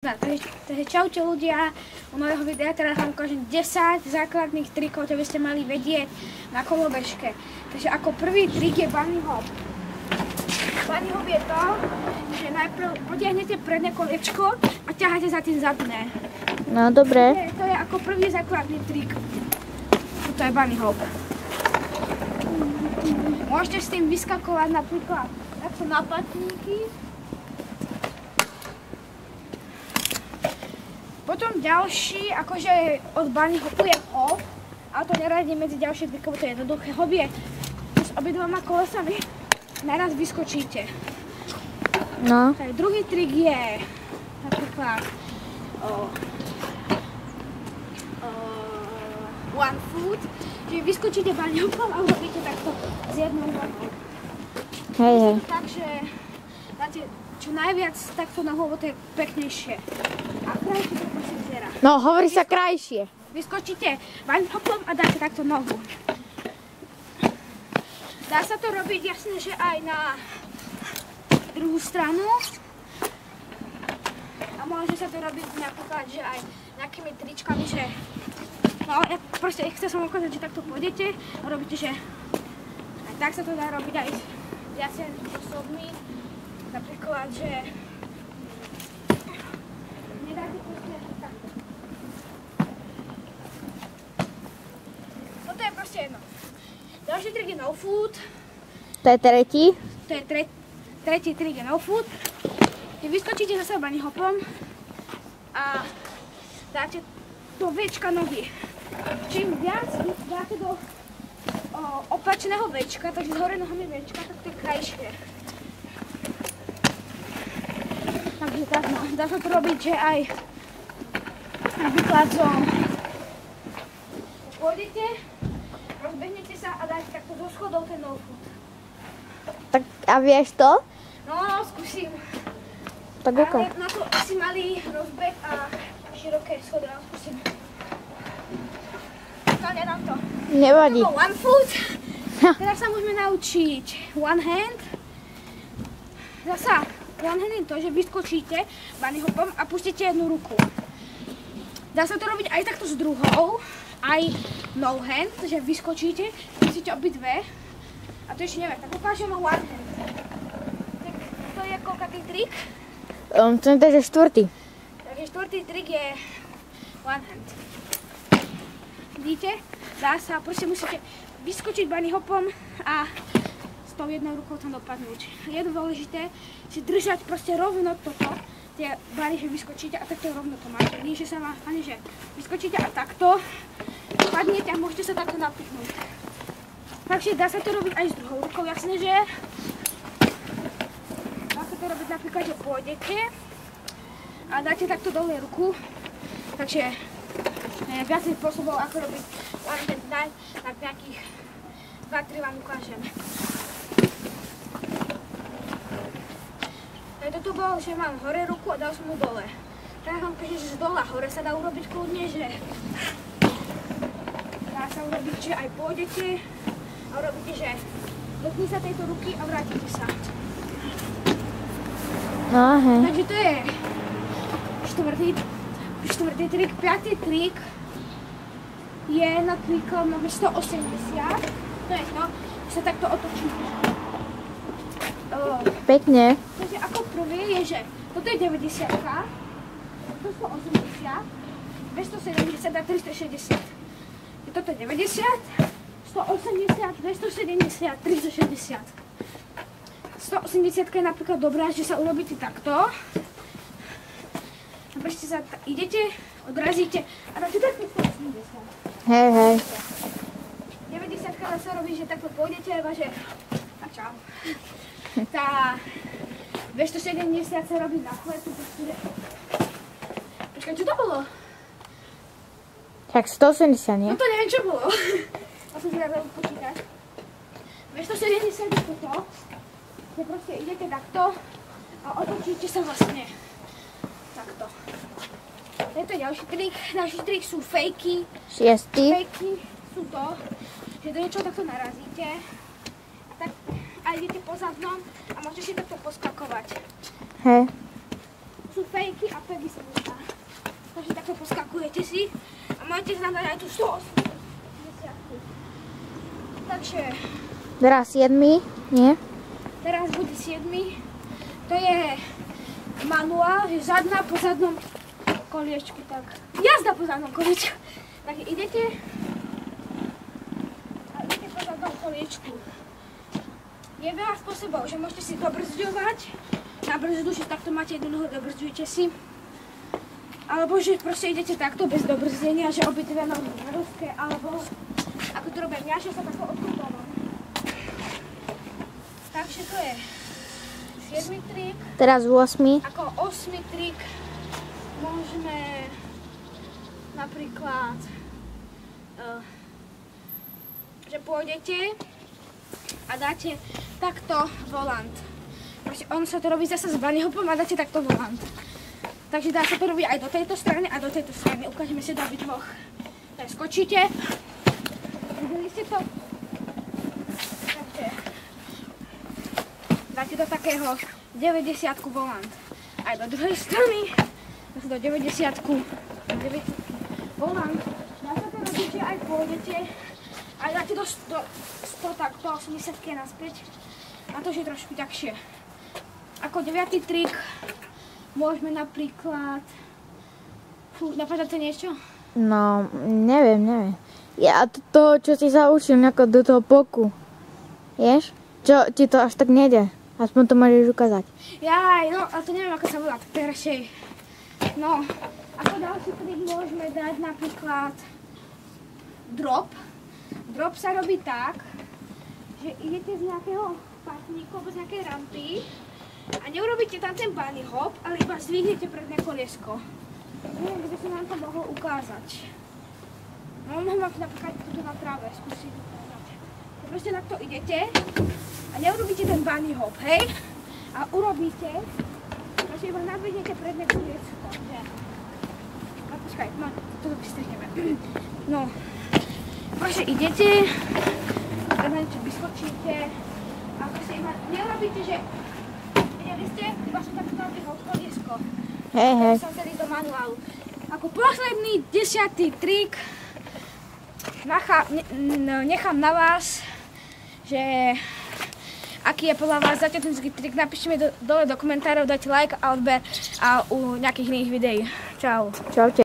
Takže čaute ľudia, u nového videa teraz vám ukážem 10 základných trikov, čo by ste mali vedieť na kolobežke. Takže ako prvý trik je bunny hop. Bunny hop je to, že najprv potiahnete predné koliečko a ťaháte za tým zadné. No dobre. To je ako prvý základný trik. Toto je bunny hop. Môžete s tým vyskakovať napríklad takto na platníky. Potom ďalší, akože od bunny hopu je hop, ale to neradím medzi ďalšie trikov, to je jednoduché. Hop je s obidvoma kolesami, naraz vyskočíte. No. Tak, druhý trik je napríklad one foot, že vyskočíte bunny hopom a urobíte takto s jednou nohou. Hej. Takže dáte čo najviac takto nohou, to je peknejšie. A krajšie to prosím vyzerá. No, hovorí sa krajšie. Vyskočíte bunny hopom a dáte takto nohu. Dá sa to robiť jasne, že aj na druhú stranu. A môže sa to robiť napríklad, že aj nejakými tričkami, že no, proste chcem som ukázať, že takto pôjdete a robíte, že aj tak sa to dá robiť aj viacerými spôsobmi. Napríklad, že nedáte proste takto. Toto je proste jedno. Ďalší trik je no foot. To je tretí. To je tretí trik je no foot. Vy vyskočíte zase bunny hopom a dáte do Včka nohy. Čím viac dáte do opačného Včka, takže z hore nohami Včka, tak to je krajšie. Takže tak, no, dá sa to robiť, že aj napríklad pôjdete, rozbehnete sa a dáte takto zo schodov ten no foot. Tak a vieš to? No, skúsim. Tak ukáž. Ale na to asi malý rozbeh a široké schody, no skúsim. No, nedám to. Nevadí. To one foot. Teraz sa môžeme naučiť one hand. Zasa one hand je to, že vyskočíte bunny hopom a pustíte jednu ruku. Dá sa to robiť aj takto s druhou, aj no hand, že vyskočíte, pustíte obidve. A to ešte neviem, tak ukážem one hand. Tak to je koľkatý trik? To je štvrtý. Takže štvrtý trik je one hand. Vidíte? Dá sa, proste musíte vyskočiť bunny hopom a s tou jednou rukou tam dopadnúť. Je dôležité si držať proste rovno toto, tie bunny, že vyskočíte a takto rovno to máte. Nie, že sa vám stane, že vyskočíte a takto padnete a môžete sa takto napichnúť. Takže dá sa to robiť aj s druhou rukou, jasne, že? Dá sa to robiť napríklad, že pôjdete a dáte takto dole ruku. Takže viacej spôsobov, ako robiť one hand knife, tak nejakých 2-3 vám ukážem. Toto bolo, že mám hore ruku a dal som mu dole. Teraz vám ukážem, že z dola hore sa dá urobiť kľudne, že dá sa urobiť, že aj pôjdete a urobíte, že dotkni sa tejto ruky a vrátite sa. No, hej. Takže to je štvrtý trik. Piatý trik je napríklad na 180. To je to, že sa takto otočíte. Pekne. Takže ako prvý je, že toto je 90, toto 180, 270 a 360. Toto je 90, 180, 270, 360. 180 je napríklad dobrá, že sa urobíte takto. Napríklad sa idete, odrazíte a dáte takto 180. Hej. 90 sa robí, že takto pôjdete, iba že a čau. Tá 270 sa robí na chletu. Počkaj, čo to bolo? Tak 180, nie? No to neviem, čo bolo. A som si dala počítať. 270 je toto, že proste idete takto a otočíte sa vlastne takto. Tento je ďalší trik. Ďalší trik sú fejky. Šiestý. Fejky sú to, že do niečoho takto narazíte. Tak a idete po zadnom a môžete si takto poskakovať. Hej. Sú fejky a pegy sa dá. Takže takto poskakujete si a máte znamená aj tú 180. Takže Teraz 7, nie? teraz bude 7. To je manuál, že zadná po zadnom koliečku, tak jazda po zadnom koliečku. Takže idete po zadnom koliečku. Je veľa spôsobov, že môžete si dobrzďovať. Na brzdu, že takto máte jednu nohu, dobrzdujete si. Alebo že proste idete takto bez dobrzdenia, že obidve nohy na ruske, alebo ako to robím ja, že sa takto odkúpávam. Takže to je 7. trik. Teraz 8. Ako 8. trik môžeme napríklad, že pôjdete a dáte takto volant. On sa to robí zase s bunny hopom a dáte takto volant. Takže dá sa to robiť aj do tejto strany a do tejto strany. Ukážeme si do obidvoch. Takže skočíte. Videli ste to? Takže dáte do takého 90 volant. Aj do druhej strany. Zase do 90 volant. Dá sa to robiť, že aj pôjdete. Aj dáte do 100 takto 80 naspäť. A to už je trošku ťažšie. Ako 9. trik môžeme napríklad... napadá to niečo? No, neviem. Ja to, čo si sa učil nejako do toho poku. Vieš? Čo ti to až tak nejde? Aspoň to môžeš ukázať. Jaj, no, a to neviem, ako sa volá, tak to je radšej. No, ako ďalší trik môžeme dať napríklad drop. Drop sa robí tak, že idete z nejakého patníku alebo z nejakej rampy a neurobíte tam ten bunny hop, ale iba zdvihnete predné koliesko. Neviem, kde by som nám to mohol ukázať. No, mohol vám to napríklad tuto na tráve skúsiť ukázať. Proste takto idete a neurobíte ten bunny hop, hej? A urobíte, proste iba nadvihnete predné koliesko. No, počkaj, toto vystrihneme. No, proste idete, na niečo vyskočíte a proste iba neurobíte, že videli ste, iba som takto nadvihol koliesko. Hej. Som tedy do manuálu. Ako posledný 10. trik nechám na vás, že aký je podľa vás zaťažný trik, napíšte mi dole do komentárov, dajte like a odber a u nejakých iných videí. Čau. Čaute.